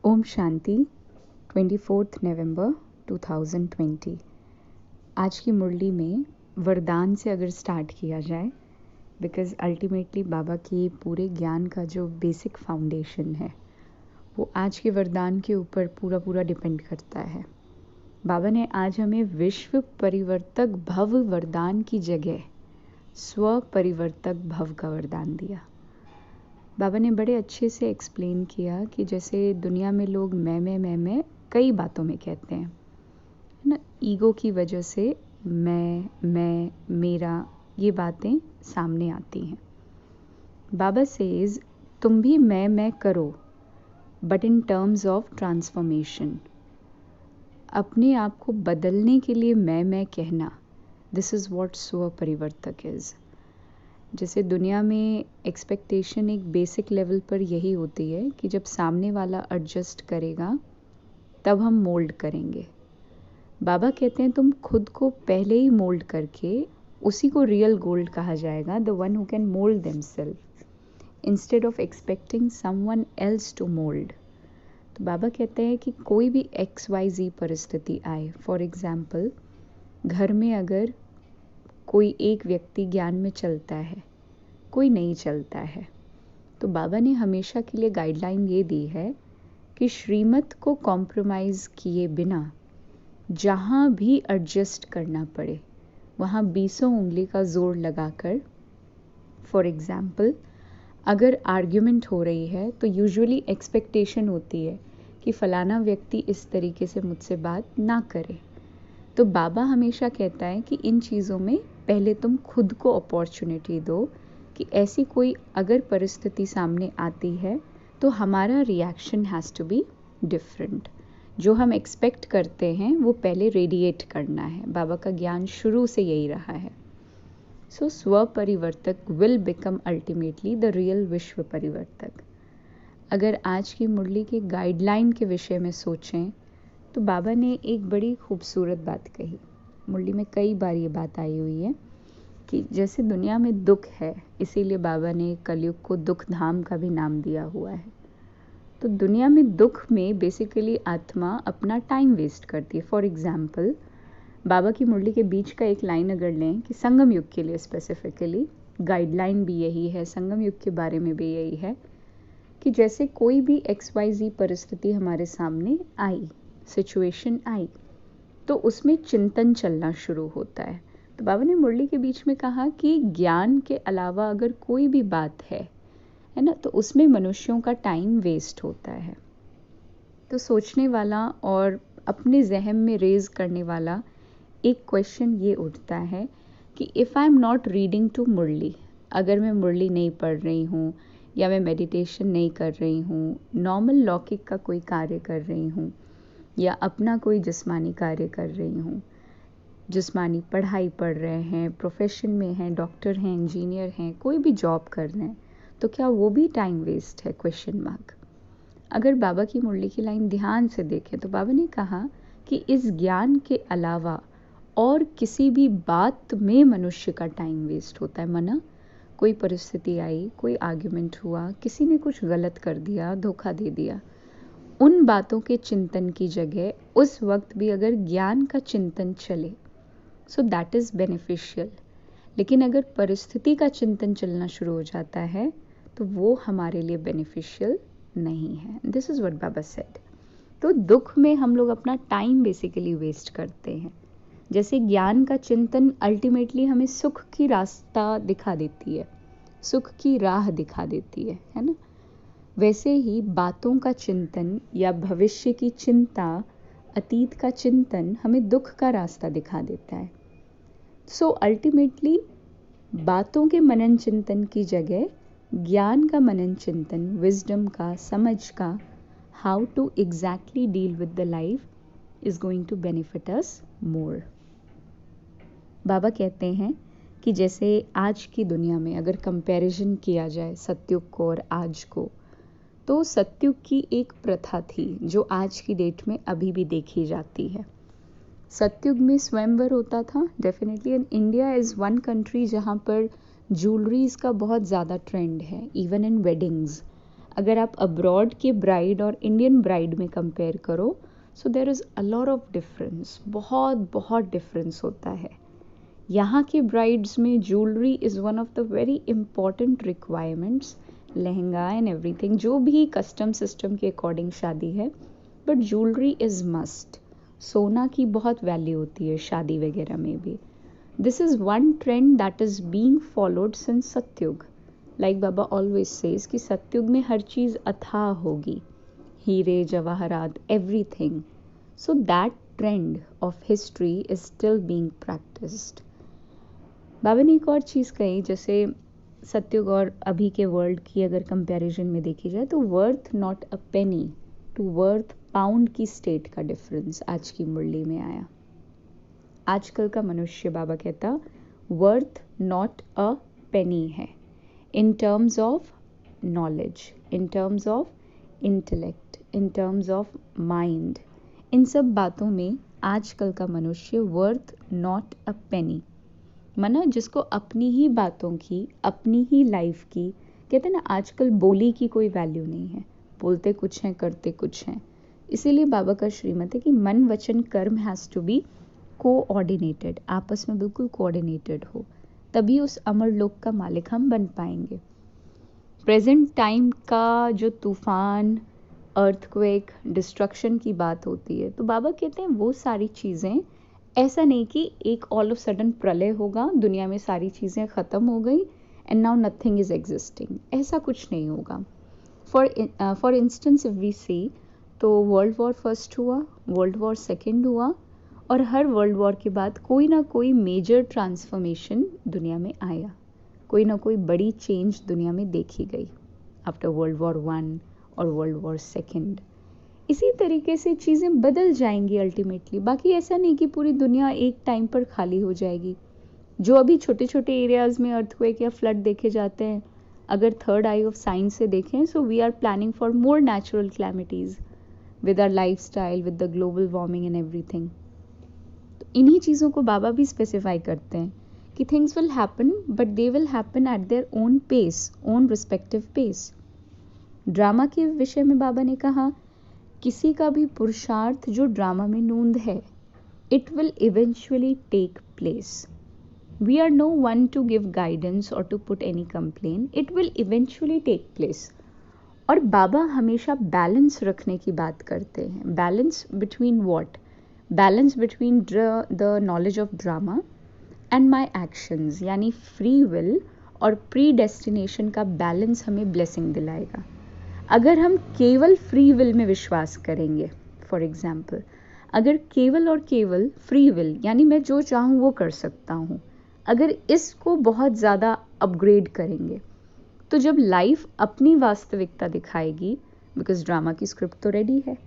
ओम शांति 24 नवंबर 2020। आज की मुरली में वरदान से अगर स्टार्ट किया जाए, बिकॉज़ अल्टीमेटली बाबा की पूरे ज्ञान का जो बेसिक फाउंडेशन है वो आज के वरदान के ऊपर पूरा डिपेंड करता है। बाबा ने आज हमें विश्व परिवर्तक भव वरदान की जगह स्व परिवर्तक भव का वरदान दिया। बाबा ने बड़े अच्छे से एक्सप्लेन किया कि जैसे दुनिया में लोग मैं कई बातों में कहते हैं, है ना। ईगो की वजह से मैं मेरा ये बातें सामने आती हैं। बाबा सेज तुम भी मैं करो, but in terms of transformation. अपने आप को बदलने के लिए मैं कहना, दिस इज़ व्हाट स्व परिवर्तक इज़। जैसे दुनिया में एक्सपेक्टेशन एक बेसिक लेवल पर यही होती है कि जब सामने वाला एडजस्ट करेगा तब हम मोल्ड करेंगे। बाबा कहते हैं तुम खुद को पहले ही मोल्ड करके उसी को रियल गोल्ड कहा जाएगा, the one who can mould themselves instead of expecting someone else to mould. तो बाबा कहते हैं कि कोई भी XYZ परिस्थिति आए, फॉर एग्जाम्पल घर में अगर कोई एक व्यक्ति ज्ञान में चलता है, कोई नहीं चलता है, तो बाबा ने हमेशा के लिए गाइडलाइन ये दी है कि श्रीमत को कॉम्प्रोमाइज़ किए बिना जहाँ भी एडजस्ट करना पड़े वहाँ 20 उंगली का जोर लगाकर, फॉर एग्जाम्पल अगर आर्ग्यूमेंट हो रही है तो यूजुअली एक्सपेक्टेशन होती है कि फ़लाना व्यक्ति इस तरीके से मुझसे बात ना करे। तो बाबा हमेशा कहता है कि इन चीज़ों में पहले तुम खुद को अपॉर्चुनिटी दो कि ऐसी कोई अगर परिस्थिति सामने आती है तो हमारा reaction has to be different. जो हम एक्सपेक्ट करते हैं वो पहले रेडिएट करना है। बाबा का ज्ञान शुरू से यही रहा है। सो स्व परिवर्तक will become ultimately the real विश्व परिवर्तक। अगर आज की मुरली के गाइडलाइन के विषय में सोचें तो बाबा ने एक बड़ी खूबसूरत बात कही। मुरली में कई बार ये बात आई हुई है कि जैसे दुनिया में दुख है, इसीलिए बाबा ने कलयुग को दुख धाम का भी नाम दिया हुआ है। तो दुनिया में दुख में बेसिकली आत्मा अपना टाइम वेस्ट करती है। फॉर एग्जाम्पल बाबा की मुरली के बीच का एक लाइन अगर लें कि संगम युग के लिए स्पेसिफिकली गाइडलाइन भी यही है, संगम युग के बारे में भी यही है कि जैसे कोई भी XYZ परिस्थिति हमारे सामने आई, सिचुएशन आई, तो उसमें चिंतन चलना शुरू होता है। तो बाबा ने मुरली के बीच में कहा कि ज्ञान के अलावा अगर कोई भी बात है ना, तो उसमें मनुष्यों का टाइम वेस्ट होता है। तो सोचने वाला और अपने जहन में रेज करने वाला एक क्वेश्चन ये उठता है कि if I am not reading to Murli, अगर मैं मुरली नहीं पढ़ रही हूँ या मैं मेडिटेशन नहीं कर रही हूँ, नॉर्मल लौकिक का कोई कार्य कर रही हूँ या अपना कोई जिस्मानी कार्य कर रही हूँ, जिस्मानी पढ़ाई पढ़ रहे हैं, प्रोफेशन में हैं, डॉक्टर हैं, इंजीनियर हैं, कोई भी जॉब कर रहे हैं, तो क्या वो भी टाइम वेस्ट है? Question mark. अगर बाबा की मुरली की लाइन ध्यान से देखें तो बाबा ने कहा कि इस ज्ञान के अलावा और किसी भी बात में मनुष्य का टाइम वेस्ट होता है। मना कोई परिस्थिति आई, कोई आर्ग्यूमेंट हुआ, किसी ने कुछ गलत कर दिया, धोखा दे दिया, उन बातों के चिंतन की जगह उस वक्त भी अगर ज्ञान का चिंतन चले, सो दैट इज़ बेनिफिशियल। लेकिन अगर परिस्थिति का चिंतन चलना शुरू हो जाता है तो वो हमारे लिए बेनिफिशियल नहीं है। This is what Baba said. तो दुख में हम लोग अपना टाइम बेसिकली वेस्ट करते हैं। जैसे ज्ञान का चिंतन अल्टीमेटली हमें सुख की रास्ता दिखा देती है, सुख की राह दिखा देती है ना। वैसे ही बातों का चिंतन या भविष्य की चिंता, अतीत का चिंतन हमें दुख का रास्ता दिखा देता है। सो अल्टीमेटली बातों के मनन चिंतन की जगह ज्ञान का मनन चिंतन, विजडम का, समझ का, how to exactly deal with the life is going to benefit us more. Baba कहते हैं कि जैसे आज की दुनिया में अगर कंपैरिजन किया जाए सतयुग को और आज को, तो सतयुग की एक प्रथा थी जो आज की डेट में अभी भी देखी जाती है। सतयुग में स्वयंवर होता था definitely, and India is one country जहाँ पर ज्वेलरीज का बहुत ज़्यादा ट्रेंड है, इवन इन वेडिंग्स। अगर आप अब्रॉड के ब्राइड और इंडियन ब्राइड में कंपेयर करो, so there is a lot of difference, बहुत बहुत डिफरेंस होता है। यहाँ के ब्राइड्स में jewellery is one of the very important requirements, lehenga and everything, जो भी कस्टम सिस्टम के अकॉर्डिंग शादी है, बट ज्वेलरी इज़ मस्ट। सोना की बहुत वैल्यू होती है शादी वगैरह में भी। This is one trend that is being followed since Satyug. Like Baba always says कि सतयुग में हर चीज़ अथाह होगी, हीरे जवाहरात everything. So that trend of history is still being practised. Baba ने एक और चीज़ कही, जैसे सतयुग और अभी के वर्ल्ड की अगर कंपैरिजन में देखी जाए तो worth not a penny to worth pound की स्टेट का डिफरेंस आज की मुरली में आया। आजकल का मनुष्य, बाबा कहता, वर्थ नॉट अ पेनी है in terms of knowledge, in terms of intellect, in terms of mind. इन सब बातों में आजकल का मनुष्य वर्थ नॉट अ पेनी, माना जिसको अपनी ही बातों की, अपनी ही लाइफ की, कहते हैं ना आजकल बोली की कोई वैल्यू नहीं है, बोलते कुछ हैं करते कुछ हैं। इसीलिए बाबा का श्रीमत है कि मन वचन कर्म हैज़ टू बी कोऑर्डिनेटेड, आपस में बिल्कुल कोऑर्डिनेटेड हो, तभी उस अमर लोक का मालिक हम बन पाएंगे। प्रेजेंट टाइम का जो तूफान, अर्थक्वेक, डिस्ट्रक्शन की बात होती है, तो बाबा कहते हैं वो सारी चीज़ें, ऐसा नहीं कि एक ऑल ऑफ सडन प्रलय होगा, दुनिया में सारी चीज़ें ख़त्म हो गई and now nothing is existing, ऐसा कुछ नहीं होगा। फॉर इंस्टेंस इफ वी सी, तो वर्ल्ड वॉर फर्स्ट हुआ, वर्ल्ड वॉर सेकेंड हुआ, और हर वर्ल्ड वॉर के बाद कोई ना कोई मेजर ट्रांसफॉर्मेशन दुनिया में आया, कोई ना कोई बड़ी चेंज दुनिया में देखी गई आफ्टर वर्ल्ड वॉर वन और वर्ल्ड वॉर सेकेंड। इसी तरीके से चीज़ें बदल जाएंगी अल्टीमेटली। बाकी ऐसा नहीं कि पूरी दुनिया एक टाइम पर खाली हो जाएगी। जो अभी छोटे छोटे एरियाज़ में अर्थक्वेक या फ्लड देखे जाते हैं, अगर थर्ड आई ऑफ साइंस से देखें, so we are planning for more natural calamities with our life style, with the global warming and everything. तो इन्हीं चीज़ों को बाबा भी स्पेसिफाई करते हैं कि things will happen, but they will happen at their own pace, own respective pace. Drama के विषय में बाबा ने कहा, किसी का भी पुरुषार्थ जो ड्रामा में नूंद है, it will eventually take place. We are no one to give guidance or to put any complain, it will eventually take place. और बाबा हमेशा बैलेंस रखने की बात करते हैं। Balance between what? Balance between the knowledge of drama and my actions, यानी free will और predestination का बैलेंस हमें ब्लेसिंग दिलाएगा। अगर हम केवल फ्री विल में विश्वास करेंगे, फॉर एग्जाम्पल, अगर केवल और केवल फ्री विल यानी मैं जो चाहूँ वो कर सकता हूँ, अगर इसको बहुत ज़्यादा अपग्रेड करेंगे, तो जब लाइफ अपनी वास्तविकता दिखाएगी, बिकॉज ड्रामा की स्क्रिप्ट तो रेडी है,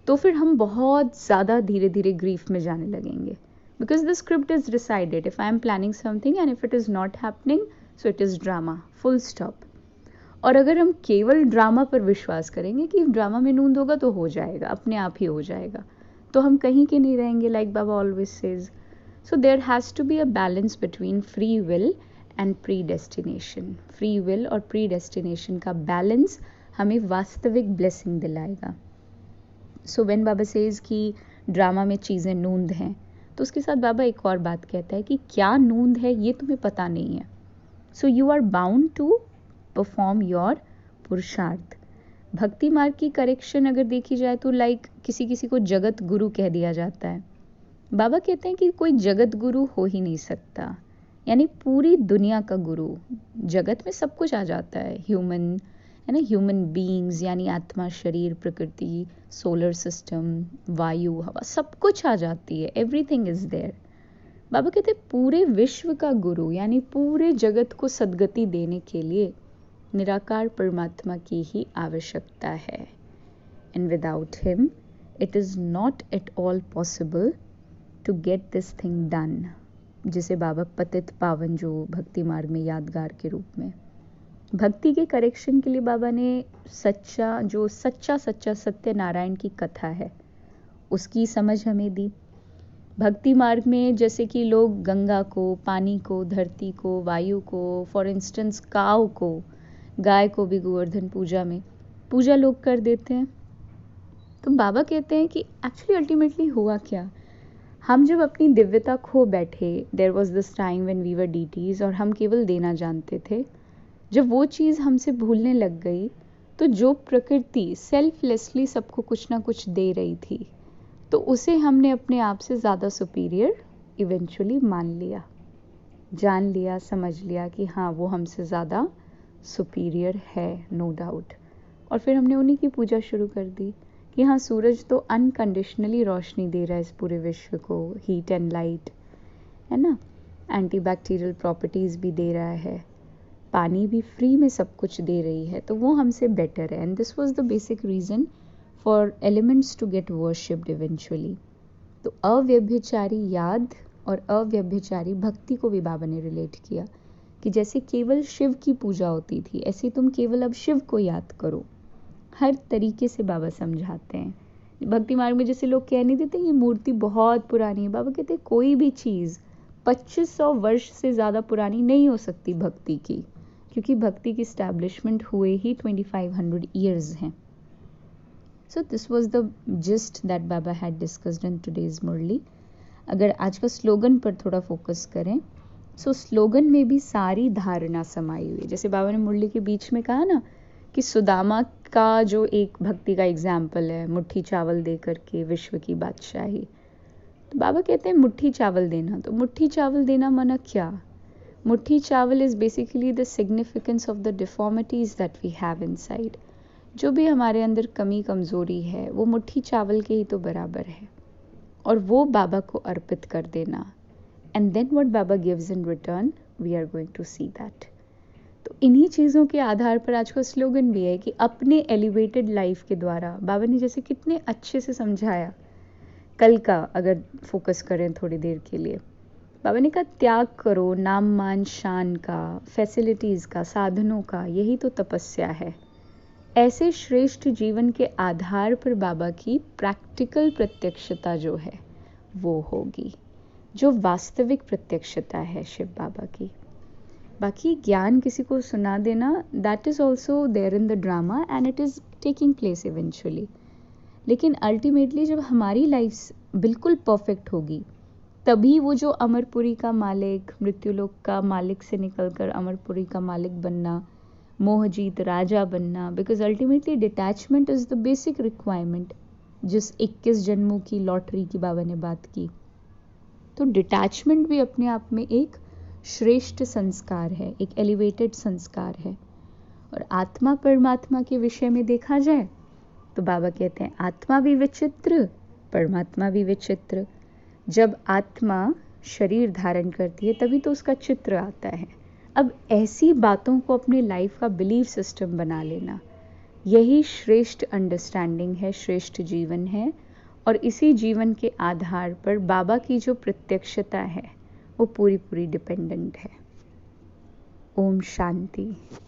तो फिर हम बहुत ज़्यादा धीरे धीरे ग्रीफ में जाने लगेंगे, because the script is decided. If I am planning something and if it is not happening, so it is drama, full stop. और अगर हम केवल ड्रामा पर विश्वास करेंगे कि ड्रामा में नूंद होगा तो हो जाएगा, अपने आप ही हो जाएगा, तो हम कहीं के नहीं रहेंगे, like Baba always says. So there has to be a balance between free will and predestination. Free will और प्री डेस्टिनेशन का बैलेंस हमें वास्तविक ब्लेसिंग दिलाएगा। सो व्हेन बाबा सेज कि ड्रामा में चीज़ें नूंद हैं, तो उसके साथ बाबा एक और बात कहता है कि क्या नूंद है ये तुम्हें पता नहीं है, so you are bound to perform your purusharth. भक्ति मार्ग की करेक्शन अगर देखी जाए तो लाइक किसी किसी को जगत गुरु कह दिया जाता है। बाबा कहते हैं कि कोई जगत गुरु हो ही नहीं सकता, यानी पूरी दुनिया का गुरु। जगत में सब कुछ आ जाता है, ह्यूमन है ना, ह्यूमन बीइंग्स यानी आत्मा, शरीर, प्रकृति, सोलर सिस्टम, वायु, हवा, सब कुछ आ जाती है, एवरीथिंग इज देयर। बाबा कहते हैं पूरे विश्व का गुरु यानी पूरे जगत को सद्गति देने के लिए निराकार परमात्मा की ही आवश्यकता है। And without him it is not at all possible to get this thing done, जिसे बाबा पतित पावन जो भक्ति मार्ग में यादगार के रूप में। भक्ति के करेक्शन के लिए बाबा ने सच्चा सत्यनारायण की कथा है उसकी समझ हमें दी। भक्ति मार्ग में जैसे कि लोग गंगा को, पानी को, धरती को, वायु को, फॉर इंस्टेंस काव को, गाय को भी गोवर्धन पूजा में पूजा लोग कर देते हैं। तो बाबा कहते हैं कि एक्चुअली अल्टीमेटली हुआ क्या, हम जब अपनी दिव्यता खो बैठे, there was this time when we were deities और हम केवल देना जानते थे, जब वो चीज़ हमसे भूलने लग गई, तो जो प्रकृति सेल्फलेसली सबको कुछ ना कुछ दे रही थी, तो उसे हमने अपने आप से ज़्यादा सुपीरियर इवेंचुअली मान लिया, जान लिया, समझ लिया कि हाँ वो हमसे ज़्यादा सुपीरियर है, नो डाउट। और फिर हमने उन्हीं की पूजा शुरू कर दी कि हाँ सूरज तो अनकंडीशनली रोशनी दे रहा है इस पूरे विश्व को, हीट एंड लाइट, है ना, एंटी बैक्टीरियल प्रॉपर्टीज़ भी दे रहा है, पानी भी फ्री में सब कुछ दे रही है, तो वो हमसे बेटर है। And this was the basic reason for elements to get worshipped eventually. तो अव्यभिचारी याद और अव्यभिचारी भक्ति को भी बाबा ने रिलेट किया कि जैसे केवल शिव की पूजा होती थी, ऐसे तुम केवल अब शिव को याद करो। हर तरीके से बाबा समझाते हैं। भक्ति मार्ग में जैसे लोग कह नहीं देते ये मूर्ति बहुत पुरानी है, बाबा कहते हैं कोई भी चीज़ 2500 वर्ष से ज़्यादा पुरानी नहीं हो सकती भक्ति की, क्योंकि भक्ति की स्टैब्लिशमेंट हुए ही 2500 ईयर्स हैं। So this was the gist that Baba had discussed in today's Murli. अगर आज का स्लोगन पर थोड़ा फोकस करें, सो स्लोगन में भी सारी धारणा समाई हुई है। जैसे बाबा ने मुरली के बीच में कहा ना कि सुदामा का जो एक भक्ति का एग्जाम्पल है, मुट्ठी चावल दे करके विश्व की बादशाही, तो बाबा कहते हैं मुट्ठी चावल देना, तो मुट्ठी चावल देना माना क्या? मुट्ठी चावल is basically the significance of the deformities that we have inside. जो भी हमारे अंदर कमी कमजोरी है वो मुट्ठी चावल के ही तो बराबर है, और वो बाबा को अर्पित कर देना। And then what Baba gives in return, we are going to see that. तो इन्हीं चीज़ों के आधार पर आज का स्लोगन भी है कि अपने एलिवेटेड लाइफ के द्वारा बाबा ने जैसे कितने अच्छे से समझाया। कल का अगर फोकस करें थोड़ी देर के लिए, बाबा ने कहा त्याग करो नाम मान शान का, फैसिलिटीज़ का, साधनों का, यही तो तपस्या है। ऐसे श्रेष्ठ जीवन के आधार पर बाबा की प्रैक्टिकल प्रत्यक्षता जो है वो होगी, जो वास्तविक प्रत्यक्षता है शिव बाबा की। बाकी ज्ञान किसी को सुना देना, that is also there in the drama and it is taking place eventually. लेकिन अल्टीमेटली जब हमारी लाइफ बिल्कुल परफेक्ट होगी, तभी वो जो अमरपुरी का मालिक, मृत्युलोक का मालिक से निकलकर अमरपुरी का मालिक बनना, मोहजीत राजा बनना, because ultimately detachment is the basic requirement. जिस 21 जन्मों की लॉटरी की बाबा ने बात की, तो डिटैचमेंट भी अपने आप में एक श्रेष्ठ संस्कार है, एक एलिवेटेड संस्कार है। और आत्मा परमात्मा के विषय में देखा जाए तो बाबा कहते हैं आत्मा भी विचित्र, परमात्मा भी विचित्र। जब आत्मा शरीर धारण करती है तभी तो उसका चित्र आता है। अब ऐसी बातों को अपने लाइफ का बिलीफ सिस्टम बना लेना, यही श्रेष्ठ अंडरस्टैंडिंग है, श्रेष्ठ जीवन है। और इसी जीवन के आधार पर बाबा की जो प्रत्यक्षता है वो पूरी पूरी डिपेंडेंट है। ओम शांति।